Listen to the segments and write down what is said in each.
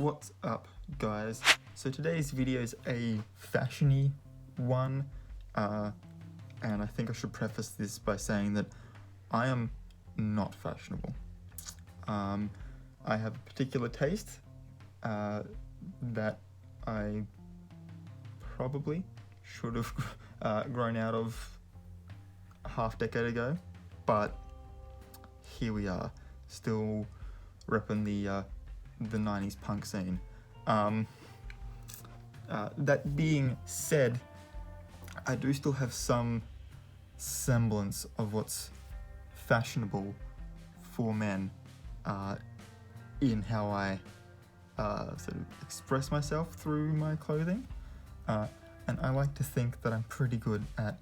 What's up, guys? So today's video is a fashiony one, and I think I should preface this by saying that I am not fashionable. I have a particular taste that I probably should have grown out of a half decade ago, but here we are, still repping the 90s punk scene. That being said, I do still have some semblance of what's fashionable for men in how I sort of express myself through my clothing, and I like to think that I'm pretty good at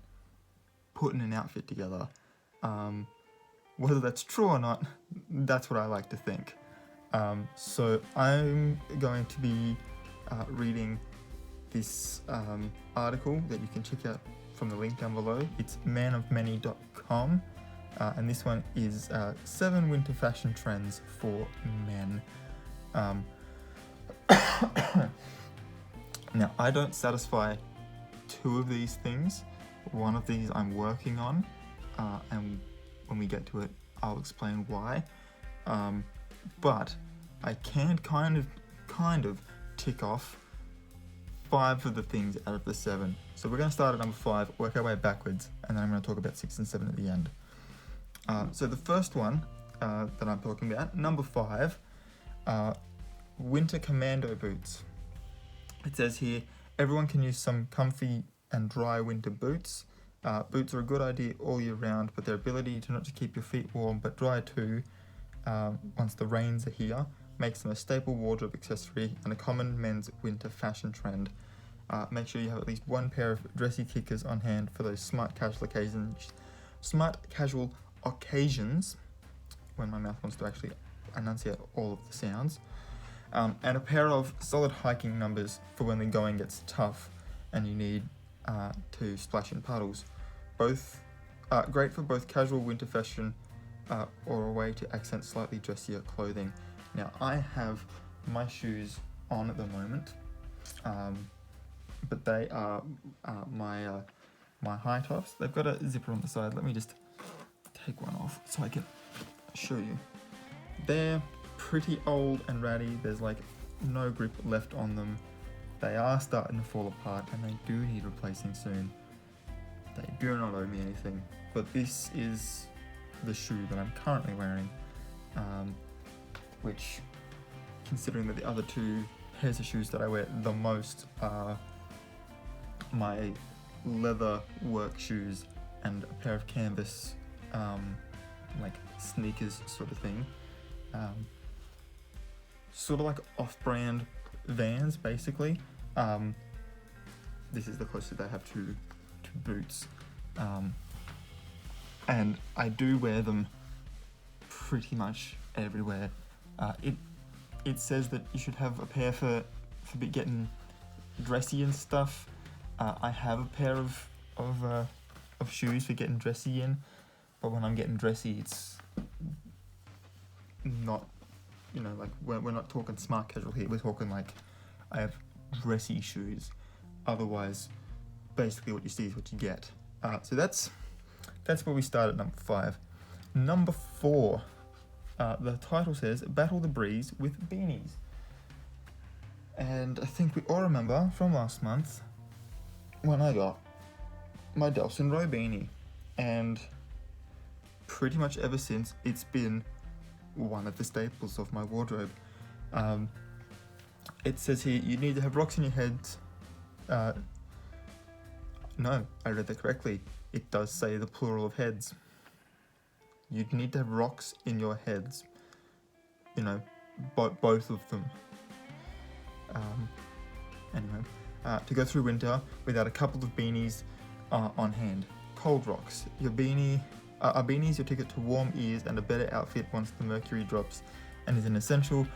putting an outfit together. Whether that's true or not, that's what I like to think. So I'm going to be reading this article that you can check out from the link down below. It's manofmany.com, and this one is 7 winter fashion trends for men. Now, I don't satisfy 2 of these things. One of these I'm working on, and when we get to it, I'll explain why. But I can kind of tick off 5 of the things out of the 7. So we're going to start at number 5, work our way backwards, and then I'm going to talk about 6 and 7 at the end. So the first one that I'm talking about, number 5, winter commando boots. It says here, everyone can use some comfy and dry winter boots. Boots are a good idea all year round, but their ability to not just keep your feet warm but dry too, once the rains are here, makes them a staple wardrobe accessory and a common men's winter fashion trend. Make sure you have at least 1 pair of dressy kickers on hand for those smart casual occasions, when my mouth wants to actually enunciate all of the sounds, and a pair of solid hiking numbers for when the going gets tough and you need to splash in puddles. Both great for both casual winter fashion or a way to accent slightly dressier clothing. Now, I have my shoes on at the moment, but they are my high tops. They've got a zipper on the side. Let me just take one off so I can show you. They're pretty old and ratty. There's like no grip left on them. They are starting to fall apart and they do need replacing soon. They do not owe me anything, but this is the shoe that I'm currently wearing, which, considering that the other 2 pairs of shoes that I wear the most are my leather work shoes and a pair of canvas like sneakers sort of thing, sort of like off-brand Vans basically. This is the closest I have to boots, and I do wear them pretty much everywhere. It says that you should have a pair for getting dressy and stuff. I have a pair of shoes for getting dressy in, but when I'm getting dressy, it's not, like we're not talking smart casual here. We're talking like I have dressy shoes. Otherwise, basically what you see is what you get. So that's where we start at number 5. Number 4, the title says Battle the Breeze with Beanies. And I think we all remember from last month when I got my Delson Row beanie, and pretty much ever since it's been one of the staples of my wardrobe. It says here you need to have rocks in your heads. No, I read that correctly. It does say the plural of heads. You'd need to have rocks in your heads. Both of them. Anyway, to go through winter without a couple of beanies on hand. Cold rocks. Your beanie are beanies your ticket to warm ears and a better outfit once the mercury drops, and is an essential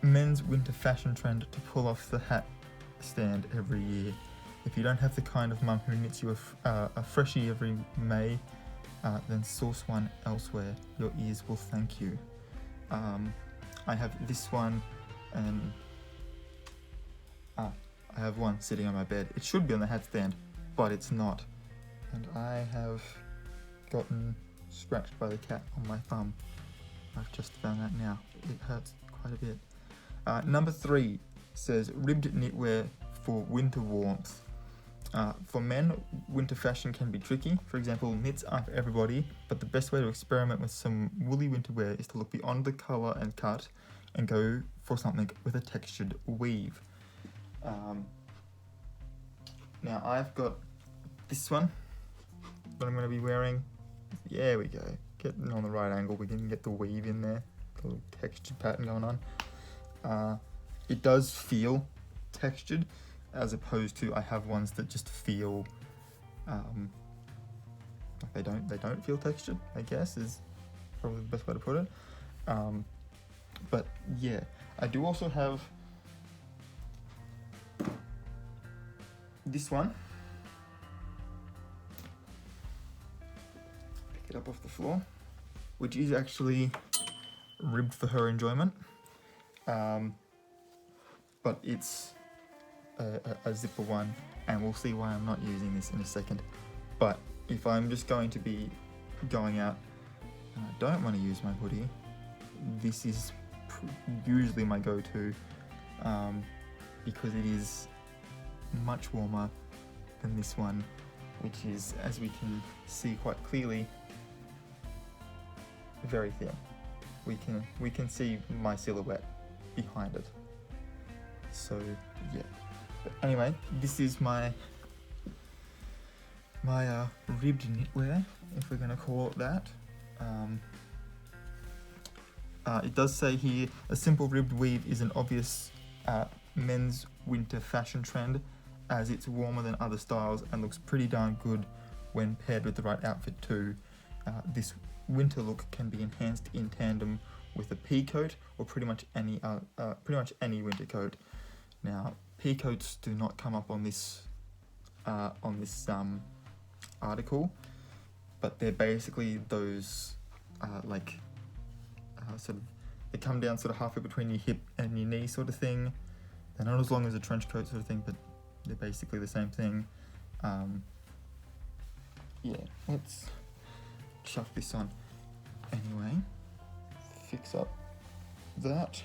men's winter fashion trend to pull off the hat stand every year. If you don't have the kind of mum who knits you a freshie every May, then source one elsewhere. Your ears will thank you. I have this one, and I have one sitting on my bed. It should be on the hat stand, but it's not. And I have gotten scratched by the cat on my thumb. I've just found that now. It hurts quite a bit. Number 3 says ribbed knitwear for winter warmth. For men, winter fashion can be tricky. For example, knits aren't for everybody, but the best way to experiment with some woolly winter wear is to look beyond the colour and cut and go for something with a textured weave. Now I've got this one that I'm going to be wearing. There we go. Getting on the right angle, we can get the weave in there, the little textured pattern going on. It does feel textured, as opposed to I have ones that just feel like they don't feel textured, I guess is probably the best way to put it. But yeah, I do also have this one. Pick it up off the floor, which is actually ribbed for her enjoyment. But it's a zipper one, and we'll see why I'm not using this in a second. But if I'm just going to be going out and I don't want to use my hoodie, this is usually my go-to, because it is much warmer than this one, which is, as we can see quite clearly, very thin. We can see my silhouette behind it. So yeah. But anyway, this is my ribbed knitwear, if we're gonna call it that. It does say here, a simple ribbed weave is an obvious men's winter fashion trend, as it's warmer than other styles and looks pretty darn good when paired with the right outfit too. This winter look can be enhanced in tandem with a pea coat or pretty much any winter coat. Now, pea coats do not come up on this article, but they're basically those sort of, they come down sort of halfway between your hip and your knee sort of thing. They're not as long as a trench coat sort of thing, but they're basically the same thing. Yeah, let's chuck this on. Anyway, fix up that,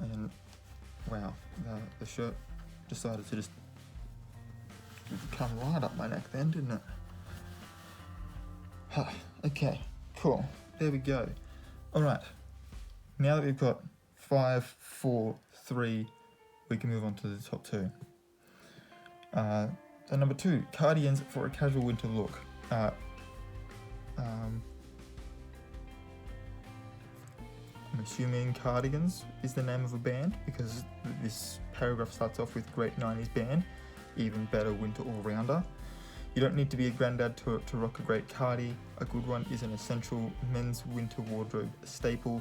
and wow, the shirt decided to just come right up my neck then, didn't it? Okay, cool. There we go. Alright, now that we've got 5, 4, 3, we can move on to the top 2. So number 2, cardigans for a casual winter look. I'm assuming Cardigans is the name of a band, because this paragraph starts off with great 90s band, even better winter all-rounder. You don't need to be a granddad to rock a great cardi. A good one is an essential men's winter wardrobe staple.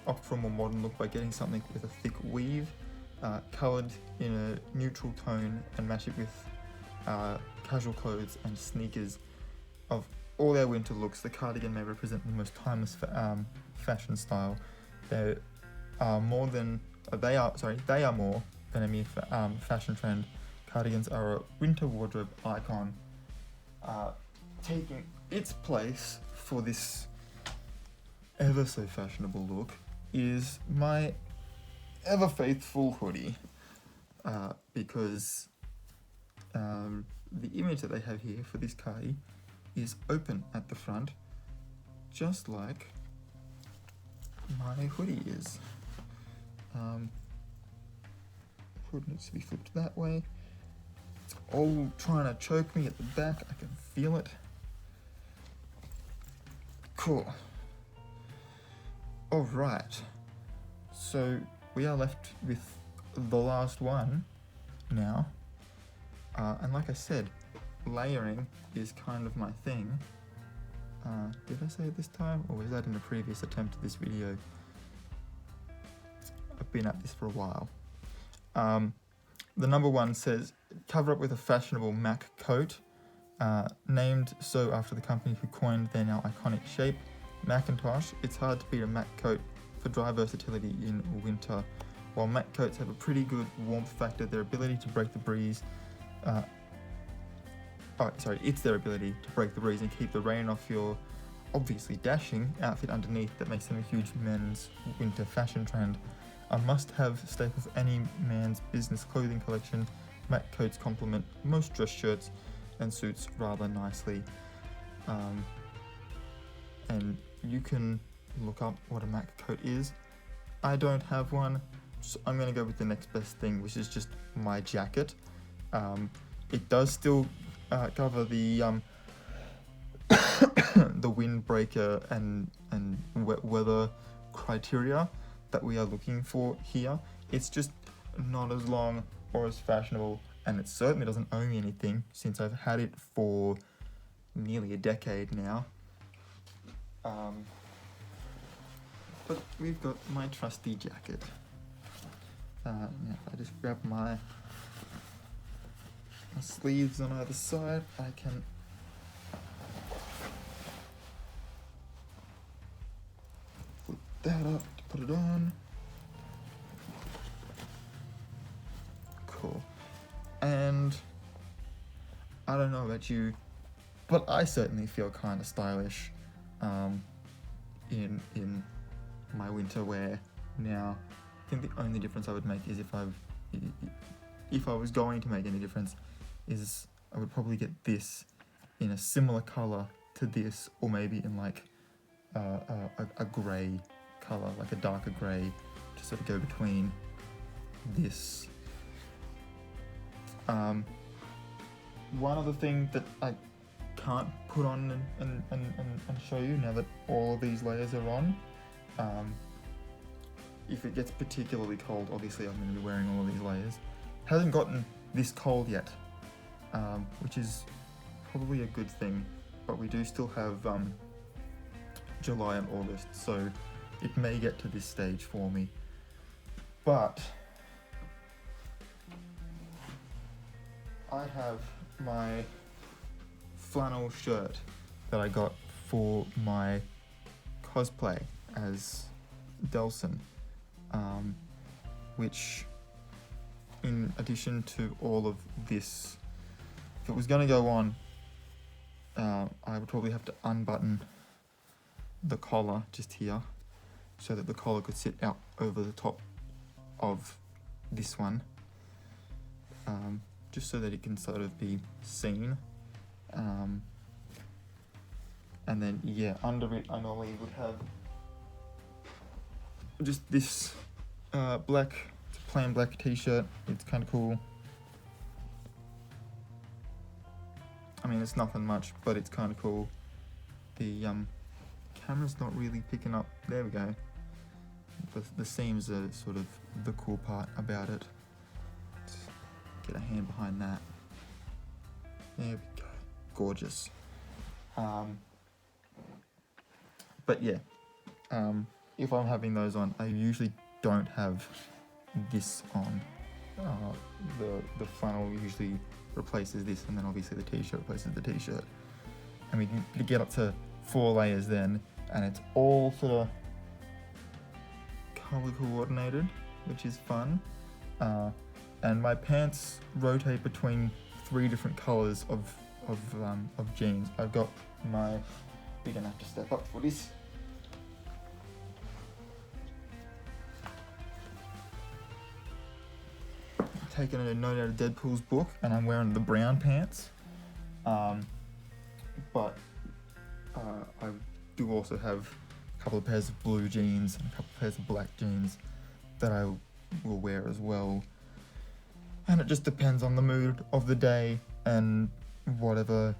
Opt for a more modern look by getting something with a thick weave, coloured in a neutral tone, and match it with casual clothes and sneakers. Of all our winter looks, the cardigan may represent the most timeless fashion style. They are more than a mere fashion trend. Cardigans are a winter wardrobe icon, taking its place for this ever so fashionable look is my ever faithful hoodie, because the image that they have here for this cardi is open at the front, just like my hoodie is. Hood needs to be flipped that way. It's all trying to choke me at the back. I can feel it. Cool. Alright. So we are left with the last one now. And like I said, layering is kind of my thing. Did I say it this time, or was that in a previous attempt at this video? I've been at this for a while. The number 1 says, cover up with a fashionable Mac coat, named so after the company who coined their now iconic shape, Macintosh. It's hard to beat a Mac coat for dry versatility in winter. while matte coats have a pretty good warmth factor, their ability to break the breeze, it's their ability to break the breeze and keep the rain off your obviously dashing outfit underneath that makes them a huge men's winter fashion trend. A must-have staple of any man's business clothing collection, matte coats complement most dress shirts and suits rather nicely. And you can look up what a matte coat is. I don't have one, so I'm going to go with the next best thing, which is just my jacket. It does still cover the the windbreaker and wet weather criteria that we are looking for here. It's just not as long or as fashionable, and it certainly doesn't owe me anything since I've had it for nearly a decade now. But we've got my trusty jacket. If I just grab my sleeves on either side, I can flip that up to put it on. Cool. And I don't know about you, but I certainly feel kind of stylish in my winter wear now. I think the only difference I would make is if I was going to make any difference, is I would probably get this in a similar color to this, or maybe in like a grey color, like a darker grey, to sort of go between this. One other thing that I can't put on and show you now that all of these layers are on, if it gets particularly cold, obviously I'm going to be wearing all of these layers. Hasn't gotten this cold yet, which is probably a good thing, but we do still have July and August, so it may get to this stage for me. But I have my flannel shirt that I got for my cosplay as Delson, which, in addition to all of this, if it was going to go on, I would probably have to unbutton the collar just here so that the collar could sit out over the top of this one, just so that it can sort of be seen. And then, yeah, under it I normally would have just this plain black t-shirt. It's kind of cool. I mean, it's nothing much, but it's kind of cool. The camera's not really picking up. There we go. The seams are sort of the cool part about it. Let's get a hand behind that. There we go. Gorgeous. But yeah, if I'm having those on, I usually don't have this on. The flannel usually replaces this, and then obviously the t-shirt replaces the t-shirt. And we can get up to 4 layers then, and it's all sort of color coordinated, which is fun. And my pants rotate between 3 different colors of jeans. I've got my, you're gonna have to step up for this. Taking a note out of Deadpool's book, and I'm wearing the brown pants. But I do also have a couple of pairs of blue jeans and a couple of pairs of black jeans that I will wear as well. And it just depends on the mood of the day and whatever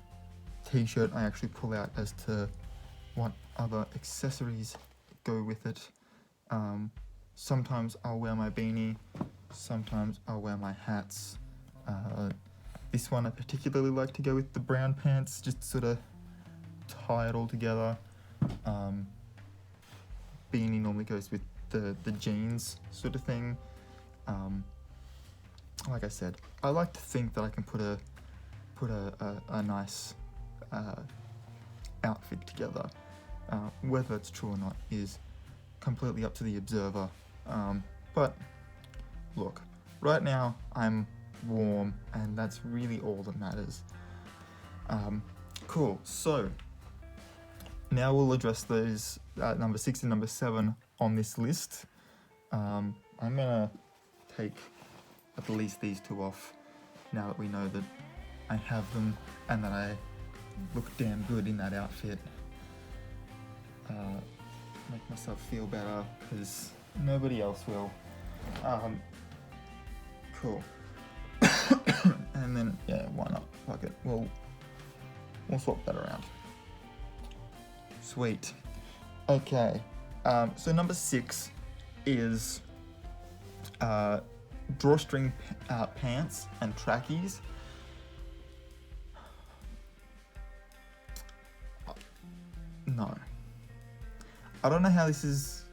t-shirt I actually pull out as to what other accessories go with it. Sometimes I'll wear my beanie, sometimes I'll wear my hats. This one I particularly like to go with the brown pants, just sort of tie it all together. Beanie normally goes with the jeans sort of thing. Like I said, I like to think that I can put a nice outfit together. Whether it's true or not is completely up to the observer. But look, right now I'm warm, and that's really all that matters. Cool, so now we'll address those number 6 and number 7 on this list. I'm gonna take at least these two off now that we know that I have them and that I look damn good in that outfit. Make myself feel better because nobody else will. Cool. And then, yeah, why not? Fuck it. We'll swap that around. Sweet. Okay. So number 6 is drawstring pants and trackies. No. I don't know how this is.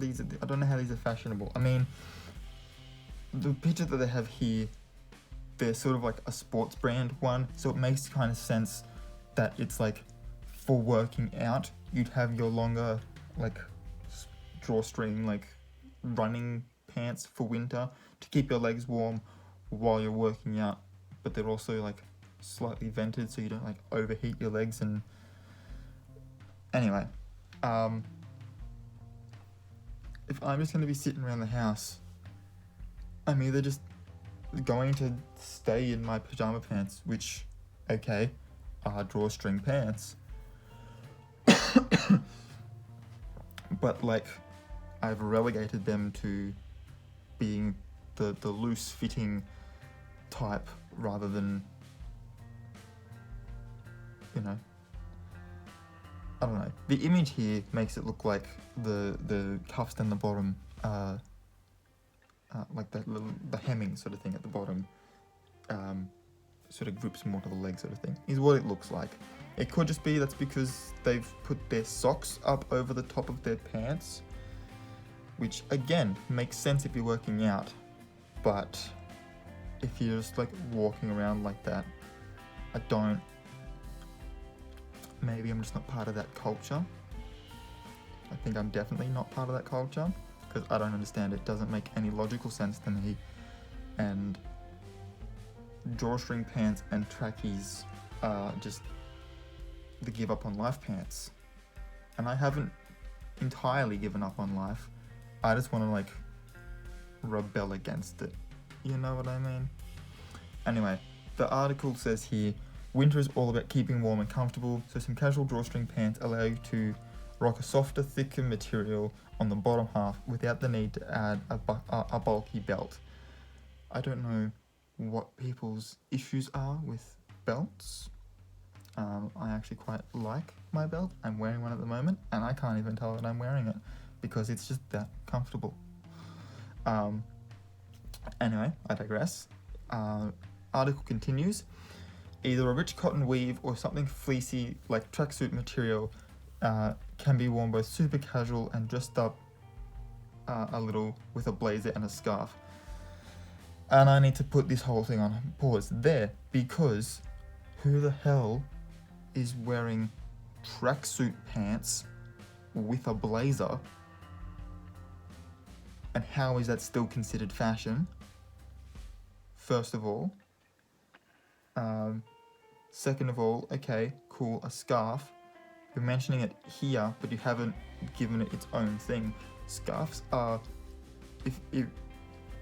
I don't know how these are fashionable. I mean, the picture that they have here, they're sort of like a sports brand one, so it makes kind of sense that it's like for working out. You'd have your longer like drawstring like running pants for winter to keep your legs warm while you're working out, but they're also like slightly vented so you don't like overheat your legs. And anyway, if I'm just going to be sitting around the house, I'm either just going to stay in my pajama pants, which, okay, are drawstring pants, but like I've relegated them to being the loose fitting type rather than, you know, I don't know. The image here makes it look like the cuffs down the bottom, like the hemming sort of thing at the bottom, sort of grips more to the leg sort of thing, is what it looks like. It could just be that's because they've put their socks up over the top of their pants, which again makes sense if you're working out, but if you're just like walking around like that, I don't. Maybe I'm just not part of that culture. I think I'm definitely not part of that culture because I don't understand it. It doesn't make any logical sense to me. And drawstring pants and trackies are just the give up on life pants. And I haven't entirely given up on life. I just want to like rebel against it. You know what I mean? Anyway, the article says here, winter is all about keeping warm and comfortable, so some casual drawstring pants allow you to rock a softer, thicker material on the bottom half without the need to add a bulky belt. I don't know what people's issues are with belts. I actually quite like my belt. I'm wearing one at the moment, and I can't even tell that I'm wearing it because it's just that comfortable. Anyway, I digress. Article continues. Either a rich cotton weave or something fleecy like tracksuit material can be worn both super casual and dressed up a little with a blazer and a scarf. And I need to put this whole thing on pause there because who the hell is wearing tracksuit pants with a blazer? And how is that still considered fashion? First of all. Second of all, okay, cool, a scarf. You're mentioning it here, but you haven't given it its own thing. Scarves are, if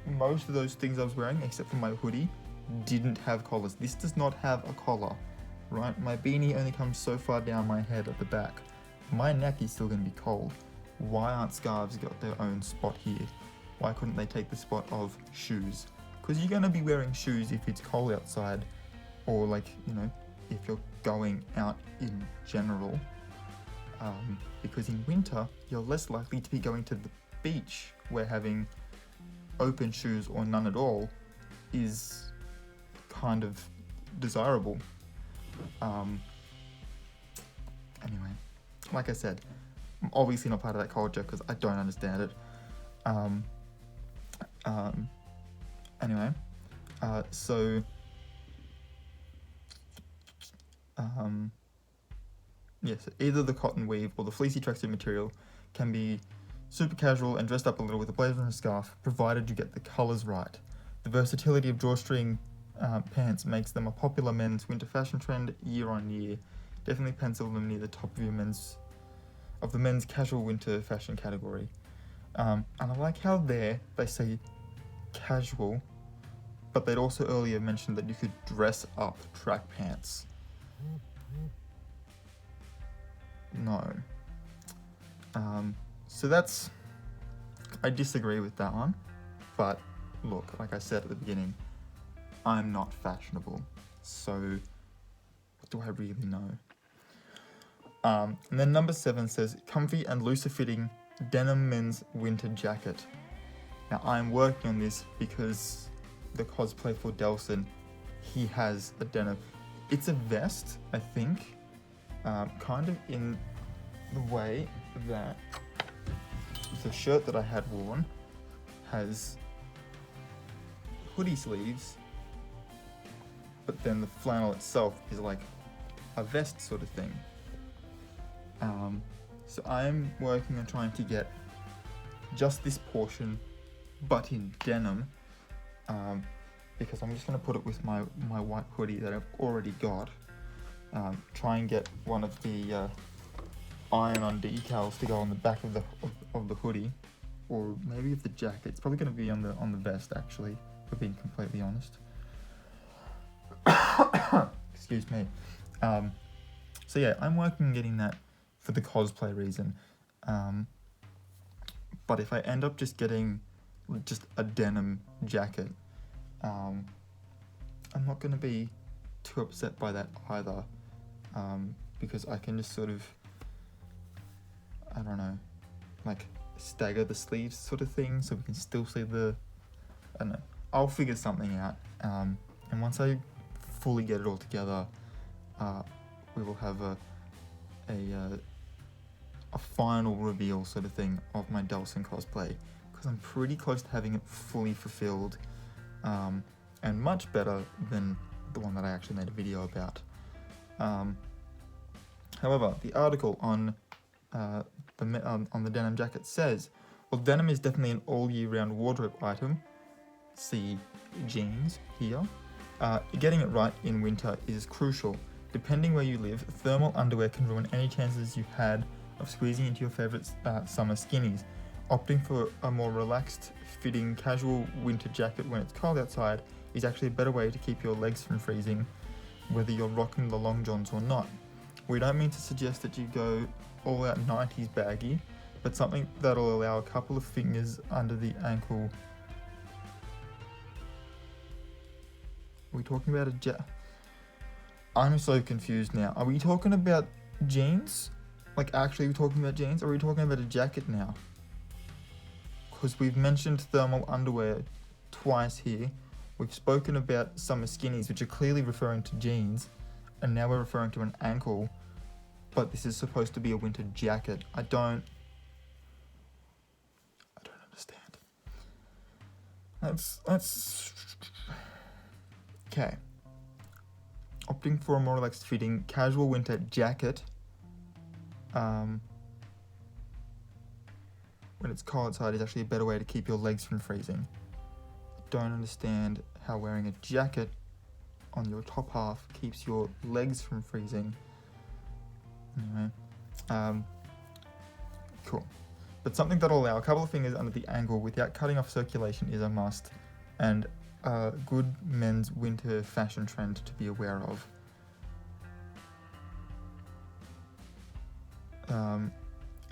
most of those things I was wearing, except for my hoodie, didn't have collars. This does not have a collar, right? My beanie only comes so far down my head at the back. My neck is still going to be cold. Why aren't scarves got their own spot here? Why couldn't they take the spot of shoes? Because you're going to be wearing shoes if it's cold outside, or like, you know, if you're going out in general, because in winter, you're less likely to be going to the beach where having open shoes or none at all is kind of desirable. Anyway, like I said, I'm obviously not part of that culture because I don't understand it. Anyway, so yes, either the cotton weave or the fleecy tracksuit material can be super casual and dressed up a little with a blazer and a scarf, provided you get the colours right. The versatility of drawstring pants makes them a popular men's winter fashion trend year on year. Definitely pencil them near the top of the men's casual winter fashion category. And I like how they say casual, but they'd also earlier mentioned that you could dress up track pants. No. So that's, I disagree with that one, but look, like I said at the beginning, I'm not fashionable, so what do I really know? And then number 7 says, comfy and looser fitting denim men's winter jacket. Now I'm working on this because the cosplay for Delson, he has a denim. It's a vest, I think, kind of in the way that the shirt that I had worn has hoodie sleeves, but then the flannel itself is like a vest sort of thing. So I'm working on trying to get just this portion, but in denim, because I'm just going to put it with my white hoodie that I've already got. Try and get one of the iron-on decals to go on the back of the hoodie, or maybe of the jacket. It's probably going to be on the vest, actually, for being completely honest. Excuse me. So yeah, I'm working on getting that for the cosplay reason. But if I end up just getting just a denim jacket, I'm not going to be too upset by that either, because I can just sort of, I don't know, like stagger the sleeves sort of thing, so we can still see the, I don't know, I'll figure something out, and once I fully get it all together, we will have a final reveal sort of thing of my Delson cosplay, because I'm pretty close to having it fully fulfilled, and much better than the one that I actually made a video about. However, the article on the denim jacket says, well, denim is definitely an all year round wardrobe item. See jeans here. Getting it right in winter is crucial. Depending where you live, thermal underwear can ruin any chances you've had of squeezing into your favourite summer skinnies. Opting for a more relaxed fitting casual winter jacket when it's cold outside is actually a better way to keep your legs from freezing, whether you're rocking the long johns or not. We don't mean to suggest that you go all out 90s baggy, but something that'll allow a couple of fingers under the ankle. Are we talking about I'm so confused now. Are we talking about jeans? Like, actually, are we talking about jeans? Or are we talking about a jacket now? Because we've mentioned thermal underwear twice here. We've spoken about summer skinnies, which are clearly referring to jeans. And now we're referring to an ankle. But this is supposed to be a winter jacket. I don't understand. That's... Okay. Opting for a more relaxed fitting casual winter jacket when it's cold outside is actually a better way to keep your legs from freezing. Don't understand how wearing a jacket on your top half keeps your legs from freezing. Anyway, cool. But something that'll allow a couple of fingers under the ankle without cutting off circulation is a must, and a good men's winter fashion trend to be aware of.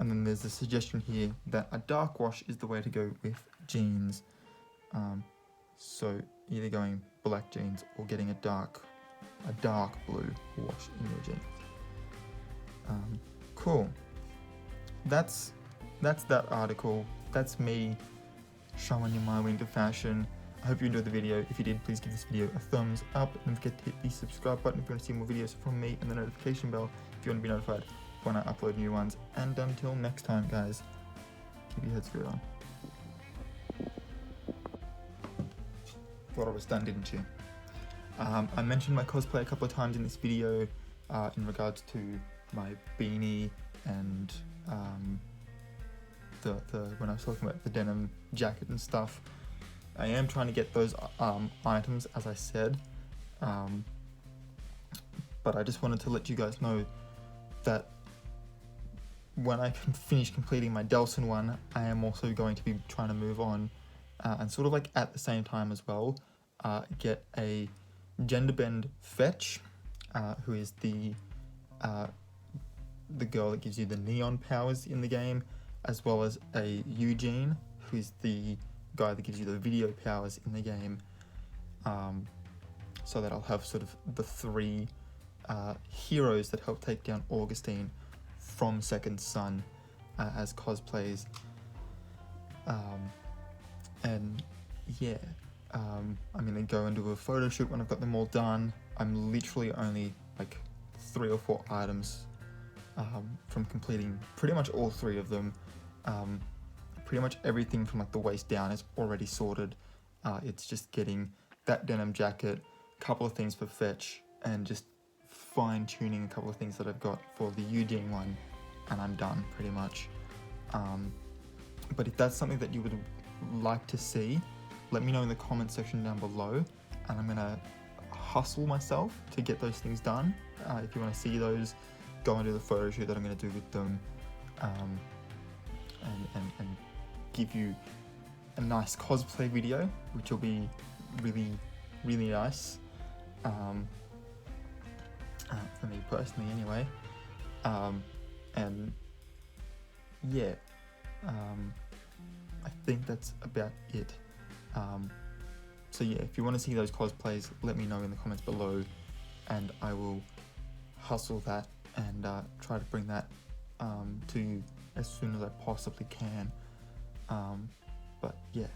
And then there's a suggestion here that a dark wash is the way to go with jeans. So either going black jeans or getting a dark blue wash in your jeans. Cool. That's that article. That's me showing you my winter fashion. I hope you enjoyed the video. If you did, please give this video a thumbs up. And don't forget to hit the subscribe button if you want to see more videos from me, and the notification bell if you want to be notified when I upload new ones. And until next time, guys, keep your heads screwed on. Thought I was done, didn't you? I mentioned my cosplay a couple of times in this video in regards to my beanie and when I was talking about the denim jacket and stuff. I am trying to get those items, as I said, but I just wanted to let you guys know that when I can finish completing my Delson one, I am also going to be trying to move on and sort of like at the same time as well, get a gender bend fetch, who is the girl that gives you the neon powers in the game, as well as a Eugene, who is the guy that gives you the video powers in the game, so that I'll have sort of the three heroes that help take down Augustine from Second Son as cosplays. And yeah, I'm gonna go and do a photo shoot when I've got them all done. I'm literally only like 3 or 4 items from completing pretty much all 3 of them. Pretty much everything from like the waist down is already sorted. It's just getting that denim jacket, a couple of things for fetch, and just fine tuning a couple of things that I've got for the Eugene one, and I'm done pretty much. But if that's something that you would like to see, let me know in the comment section down below, and I'm gonna hustle myself to get those things done. If you want to see those, go and do the photo shoot that I'm gonna do with them, and give you a nice cosplay video, which will be really, really nice. For me personally anyway. And yeah, I think that's about it. So yeah, if you want to see those cosplays, let me know in the comments below, and I will hustle that and try to bring that to you as soon as I possibly can. But yeah,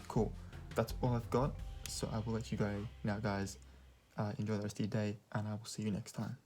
cool. That's all I've got, so I will let you go now, guys. Enjoy the rest of your day, and I will see you next time.